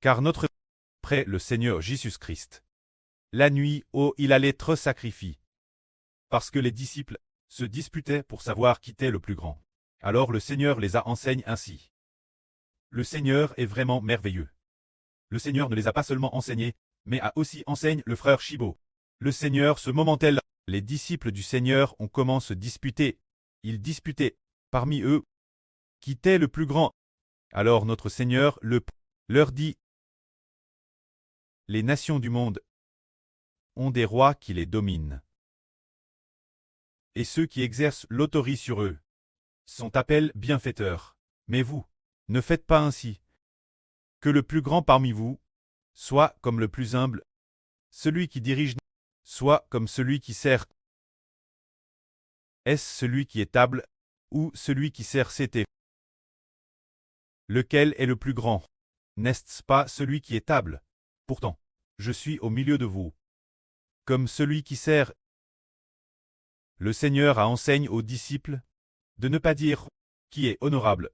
car notre près le Seigneur Jésus-Christ. La nuit, il allait être sacrifié. Parce que les disciples se disputaient pour savoir qui était le plus grand. Alors le Seigneur les a enseignés ainsi. Le Seigneur est vraiment merveilleux. Le Seigneur ne les a pas seulement enseignés, mais a aussi enseigné le frère Chibo. Le Seigneur ce moment-là, les disciples du Seigneur ont commencé à se disputer. Ils disputaient, parmi eux, qui était le plus grand. Alors notre Seigneur leur dit, les nations du monde ont des rois qui les dominent. Et ceux qui exercent l'autorité sur eux sont appelés bienfaiteurs. Mais vous, ne faites pas ainsi. Que le plus grand parmi vous soit comme le plus humble, celui qui dirige soit comme celui qui sert. Est-ce celui qui est table ou celui qui sert c'était? Lequel est le plus grand? N'est-ce pas celui qui est table? Pourtant, je suis au milieu de vous. Comme celui qui sert. Le Seigneur a enseigné aux disciples de ne pas dire qui est honorable,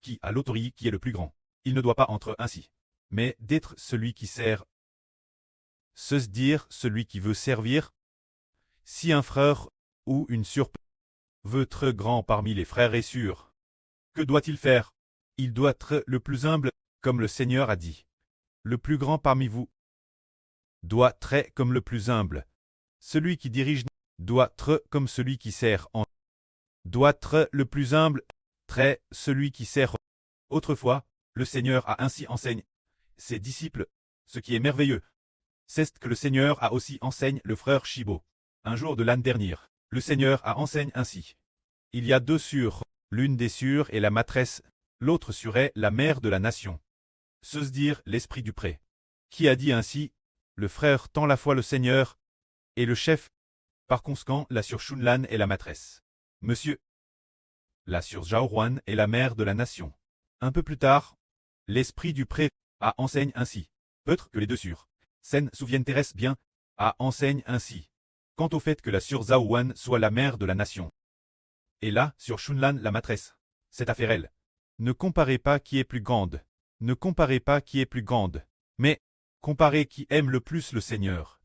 qui a l'autorité qui est le plus grand. Il ne doit pas entrer ainsi, mais d'être celui qui sert. Se dire celui qui veut servir. Si un frère ou une sœur veut être grand parmi les frères et sœurs, que doit-il faire? Il doit être le plus humble, comme le Seigneur a dit. Le plus grand parmi vous doit être comme le plus humble. Celui qui dirige doit être comme celui qui sert en. Doit être le plus humble, très celui qui sert. Autrefois, le Seigneur a ainsi enseigné ses disciples, ce qui est merveilleux. C'est que le Seigneur a aussi enseigné le frère Chibo. Un jour de l'année dernière, le Seigneur a enseigné ainsi. Il y a deux sœurs, l'une des sœurs est la maîtresse, l'autre sœur est la mère de la nation. Se dire l'esprit du pré. Qui a dit ainsi, le frère tend la foi le Seigneur, et le chef. Par conséquent, la sœur Shunlan est la maîtresse. Monsieur. La sœur Zhaoruan est la mère de la nation. Un peu plus tard, l'esprit du pré a enseigne ainsi. Peut-être que les deux sœurs Sen souviennent Thérèse bien, a enseigne ainsi. Quant au fait que la sœur Zhaoruan soit la mère de la nation. Et là, sur Shunlan la maîtresse. C'est affaire elle. Ne comparez pas qui est plus grande. Ne comparez pas qui est plus grande. Mais, comparez qui aime le plus le Seigneur.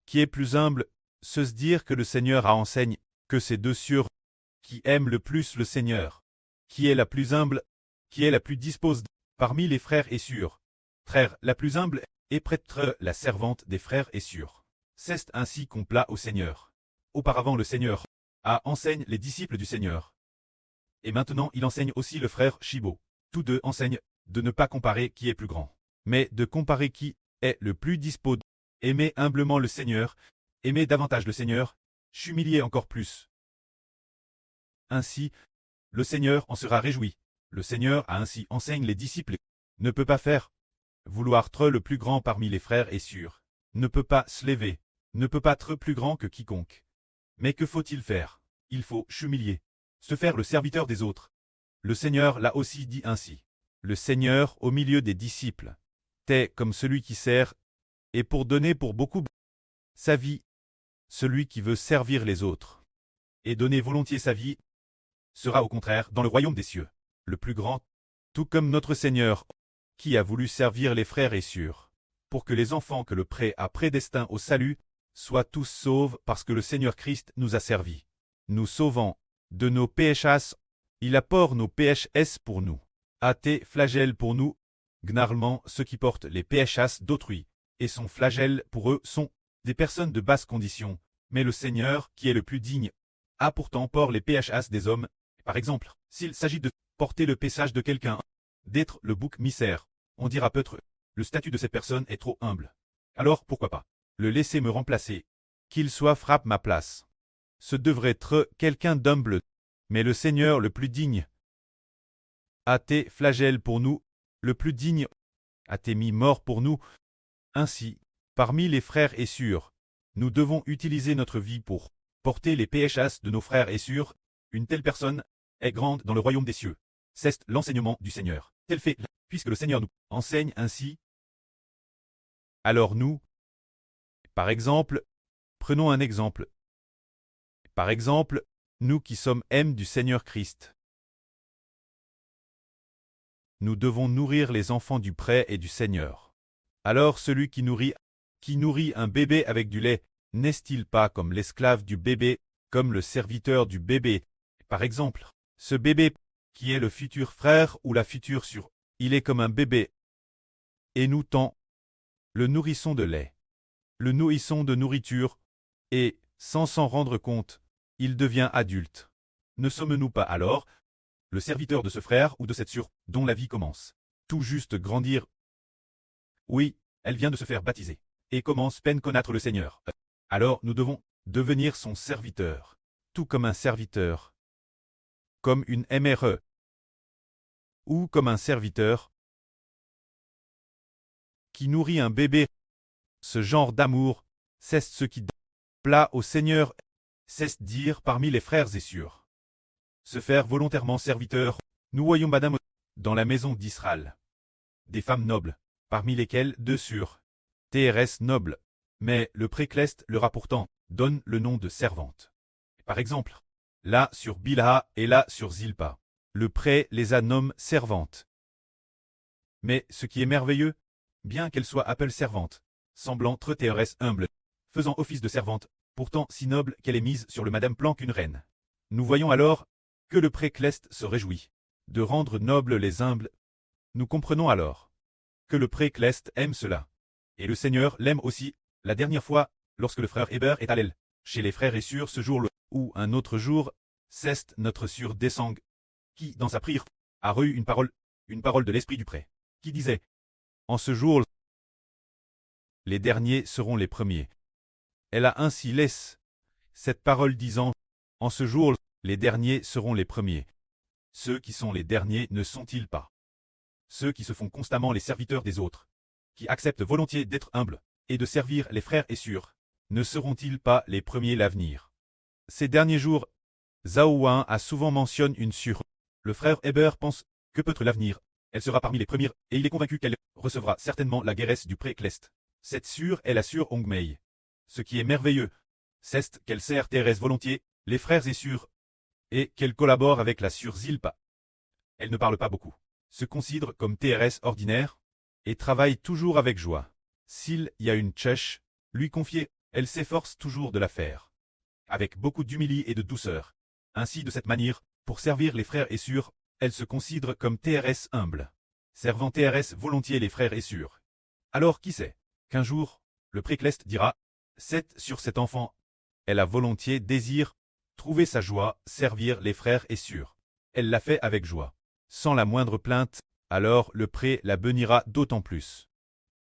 Qui est plus humble, se dire que le Seigneur a enseigné, que ces deux sœurs qui aiment le plus le Seigneur. Qui est la plus humble, qui est la plus disposée parmi les frères et sœurs. Frère, la plus humble est prêtre la servante des frères et sœurs. C'est ainsi qu'on plaît au Seigneur. Auparavant le Seigneur a enseigné les disciples du Seigneur. Et maintenant il enseigne aussi le frère Chibo. Tous deux enseignent de ne pas comparer qui est plus grand, mais de comparer qui est le plus disposé. Aimer humblement le Seigneur, aimer davantage le Seigneur, s'humilier encore plus. Ainsi, le Seigneur en sera réjoui. Le Seigneur a ainsi enseigné les disciples. Ne peut pas faire. Vouloir être le plus grand parmi les frères et sœurs. Ne peut pas se lever. Ne peut pas être plus grand que quiconque. Mais que faut-il faire? Il faut s'humilier. Se faire le serviteur des autres. Le Seigneur l'a aussi dit ainsi. Le Seigneur au milieu des disciples. T'es comme celui qui sert, et pour donner pour beaucoup sa vie. Celui qui veut servir les autres, et donner volontiers sa vie, sera au contraire dans le royaume des cieux, le plus grand, tout comme notre Seigneur, qui a voulu servir les frères et sœurs, pour que les enfants que le pré a prédestinés au salut, soient tous sauvés parce que le Seigneur Christ nous a servis. Nous sauvant de nos péchas, il apporte nos péchs pour nous. Athée flagelle pour nous, gnarlement ceux qui portent les péchas d'autrui, et son flagelle pour eux sont des personnes de basse condition, mais le Seigneur, qui est le plus digne, a pourtant port les péchas des hommes. Par exemple, s'il s'agit de porter le péchage de quelqu'un, d'être le bouc misère, on dira peut-être, le statut de cette personne est trop humble. Alors pourquoi pas le laisser me remplacer, qu'il soit frappe ma place. Ce devrait être quelqu'un d'humble, mais le Seigneur le plus digne a été flagelle pour nous, le plus digne a été mis mort pour nous. Ainsi, parmi les frères et sœurs, nous devons utiliser notre vie pour porter les péchas de nos frères et sœurs. Une telle personne est grande dans le royaume des cieux. C'est l'enseignement du Seigneur. Tel fait, puisque le Seigneur nous enseigne ainsi. Alors nous, par exemple, prenons un exemple. Par exemple, nous qui sommes aimés du Seigneur Christ. Nous devons nourrir les enfants du pré et du Seigneur. Alors celui qui nourrit un bébé avec du lait, n'est-il pas comme l'esclave du bébé, comme le serviteur du bébé? Par exemple, ce bébé, qui est le futur frère ou la future sœur, il est comme un bébé. Et nous le nourrissons de lait, le nourrissons de nourriture, et, sans s'en rendre compte, il devient adulte. Ne sommes-nous pas alors le serviteur de ce frère ou de cette sœur dont la vie commence tout juste grandir? Oui, elle vient de se faire baptiser, et commence peine connaître le Seigneur. Alors nous devons devenir son serviteur, tout comme un serviteur, comme une MRE, ou comme un serviteur qui nourrit un bébé. Ce genre d'amour, c'est ce qui plaît au Seigneur, c'est dire parmi les frères et sœurs. Se faire volontairement serviteur. Nous voyons madame dans la maison d'Israël des femmes nobles, parmi lesquelles deux sur TRS nobles, mais le précleste leur a pourtant donne le nom de servante. Par exemple, là sur Bilha et là sur Zilpa, le pré les a nommées servantes. Mais ce qui est merveilleux, bien qu'elle soit appelée servante, semblant très TRS humble, faisant office de servante, pourtant si noble qu'elle est mise sur le madame plan qu'une reine. Nous voyons alors que le précleste se réjouit de rendre nobles les humbles. Nous comprenons alors que le précleste aime cela. Et le Seigneur l'aime aussi. La dernière fois, lorsque le frère Héber est allé chez les frères et sœurs ce jour-là, ou un autre jour, c'est notre sœur Desang, qui, dans sa prière, a reçu une parole de l'esprit du pré, qui disait « En ce jour, les derniers seront les premiers. » Elle a ainsi laissé cette parole disant « En ce jour, les derniers seront les premiers. » Ceux qui sont les derniers ne sont-ils pas ceux qui se font constamment les serviteurs des autres, qui acceptent volontiers d'être humbles et de servir les frères et sœurs, ne seront-ils pas les premiers l'avenir? Ces derniers jours, Zhao Wan a souvent mentionné une sœur. Le frère Héber pense que peut-être l'avenir, elle sera parmi les premières, et il est convaincu qu'elle recevra certainement la guéresse du précleste. Cette sœur est la sœur Hongmei. Ce qui est merveilleux, c'est qu'elle sert Thérèse volontiers, les frères et sœurs, et qu'elle collabore avec la sœur Zilpa. Elle ne parle pas beaucoup, se considère comme TRS ordinaire, et travaille toujours avec joie. S'il y a une tchèche, lui confier, elle s'efforce toujours de la faire. Avec beaucoup d'humilité et de douceur. Ainsi de cette manière, pour servir les frères et sœurs, elle se considère comme TRS humble. Servant TRS volontiers les frères et sœurs. Alors qui sait qu'un jour, le précleste dira, c'est sur cet enfant, elle a volontiers désir, trouver sa joie, servir les frères et sœurs. Elle l'a fait avec joie. Sans la moindre plainte, alors le pré la bénira d'autant plus.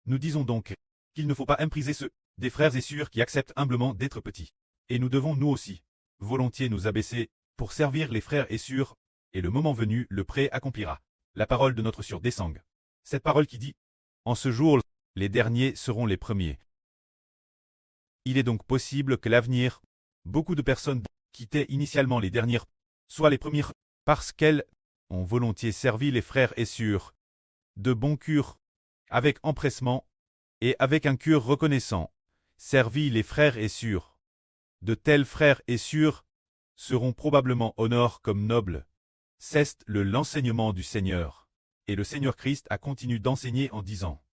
Nous disons donc qu'il ne faut pas mépriser ceux des frères et sœurs qui acceptent humblement d'être petits. Et nous devons nous aussi, volontiers nous abaisser, pour servir les frères et sœurs, et le moment venu, le pré accomplira. La parole de notre sœur Desang. Cette parole qui dit, en ce jour, les derniers seront les premiers. Il est donc possible que l'avenir, beaucoup de personnes qui étaient initialement les dernières, soient les premières, parce qu'elles ont volontiers servi les frères et sœurs, de bon cœur, avec empressement, et avec un cœur reconnaissant, servi les frères et sœurs. De tels frères et sœurs seront probablement honorés comme nobles. C'est l'enseignement du Seigneur. Et le Seigneur Christ a continué d'enseigner en disant,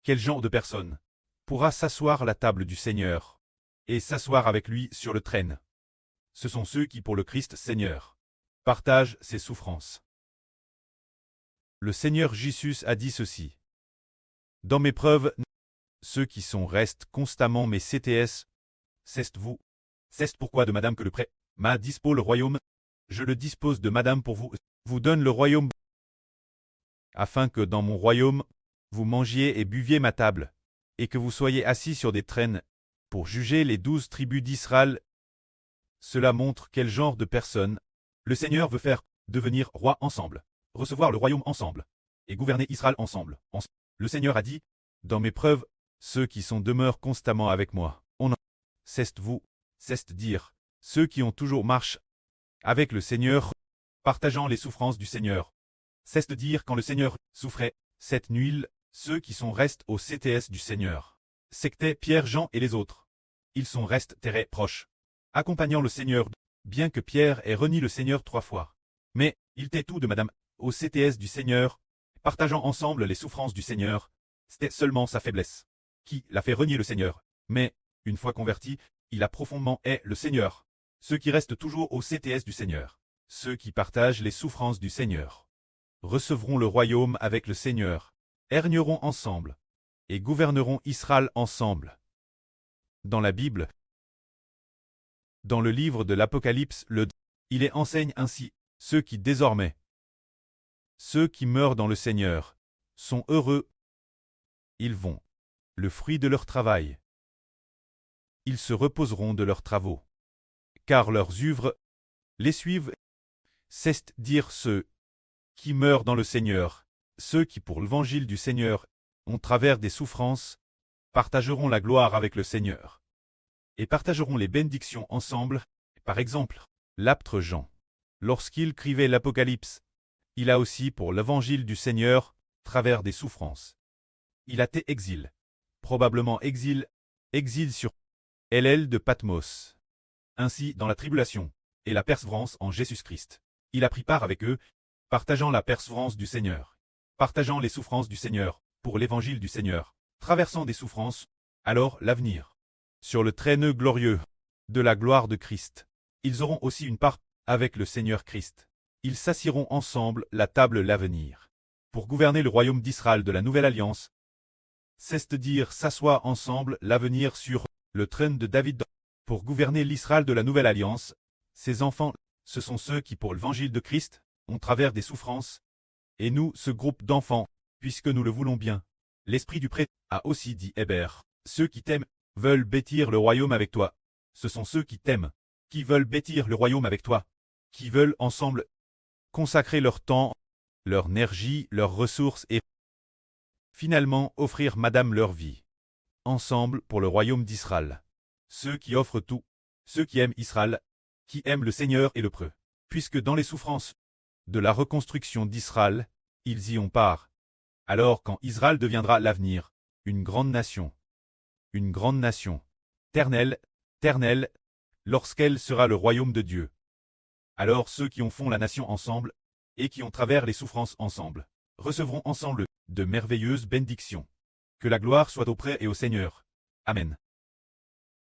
quel genre de personne pourra s'asseoir à la table du Seigneur, et s'asseoir avec lui sur le trône? Ce sont ceux qui, pour le Christ Seigneur, partagent ses souffrances. Le Seigneur Jésus a dit ceci. Dans mes preuves, ceux qui restent constamment mes CTS, c'est vous. C'est pourquoi de madame que le prêtre m'a disposé le royaume, je le dispose de madame pour vous donne le royaume, afin que dans mon royaume, vous mangiez et buviez ma table, et que vous soyez assis sur des trônes, pour juger les 12 tribus d'Israël. Cela montre quel genre de personne le Seigneur veut faire devenir roi ensemble, recevoir le royaume ensemble, et gouverner Israël ensemble. Le Seigneur a dit, dans mes preuves, ceux qui demeurent constamment avec moi, c'est vous, c'est dire, ceux qui ont toujours marché avec le Seigneur, partageant les souffrances du Seigneur. C'est dire quand le Seigneur souffrait, cette nuit, ceux qui restent au CTS du Seigneur. C'étaient Pierre, Jean et les autres. Ils restent très proches, accompagnant le Seigneur, bien que Pierre ait renié le Seigneur 3 fois. Mais, il était tout de madame, au CTS du Seigneur, partageant ensemble les souffrances du Seigneur. C'était seulement sa faiblesse qui l'a fait renier le Seigneur. Mais, une fois converti, il a profondément haï le Seigneur. Ceux qui restent toujours au CTS du Seigneur, ceux qui partagent les souffrances du Seigneur, recevront le royaume avec le Seigneur, régneront ensemble, et gouverneront Israël ensemble. Dans la Bible, dans le livre de l'Apocalypse, il est enseigne ainsi, ceux qui désormais, ceux qui meurent dans le Seigneur, sont heureux, ils vont, le fruit de leur travail. Ils se reposeront de leurs travaux, car leurs œuvres les suivent. C'est dire ceux qui meurent dans le Seigneur, ceux qui pour l'évangile du Seigneur, ont travers des souffrances, partageront la gloire avec le Seigneur, et partageront les bénédictions ensemble. Par exemple, l'apôtre Jean, lorsqu'il écrivait l'Apocalypse, il a aussi pour l'évangile du Seigneur, travers des souffrances. Il a été exil, probablement exil sur l'île de Patmos. Ainsi, dans la tribulation et la persévérance en Jésus-Christ, il a pris part avec eux, partageant la persévérance du Seigneur, partageant les souffrances du Seigneur, pour l'évangile du Seigneur, traversant des souffrances, alors l'avenir. Sur le traîneau glorieux de la gloire de Christ, ils auront aussi une part avec le Seigneur Christ. Ils s'assiront ensemble la table l'avenir, pour gouverner le royaume d'Israël de la nouvelle alliance. C'est-à-dire s'asseoir ensemble l'avenir sur le trône de David, pour gouverner l'Israël de la nouvelle alliance. Ces enfants, ce sont ceux qui pour l'évangile de Christ, ont travers des souffrances. Et nous, ce groupe d'enfants, puisque nous le voulons bien. L'Esprit du prêtre a aussi dit Hébert, ceux qui t'aiment, veulent bâtir le royaume avec toi. Ce sont ceux qui t'aiment, qui veulent bâtir le royaume avec toi, qui veulent ensemble consacrer leur temps, leur énergie, leurs ressources et finalement offrir madame leur vie, ensemble pour le royaume d'Israël. Ceux qui offrent tout, ceux qui aiment Israël, qui aiment le Seigneur et le preux, puisque dans les souffrances de la reconstruction d'Israël, ils y ont part. Alors quand Israël deviendra l'avenir, une grande nation, ternelle, lorsqu'elle sera le royaume de Dieu. Alors ceux qui ont font la nation ensemble, et qui ont travers les souffrances ensemble, recevront ensemble de merveilleuses bénédictions. Que la gloire soit auprès et au Seigneur. Amen.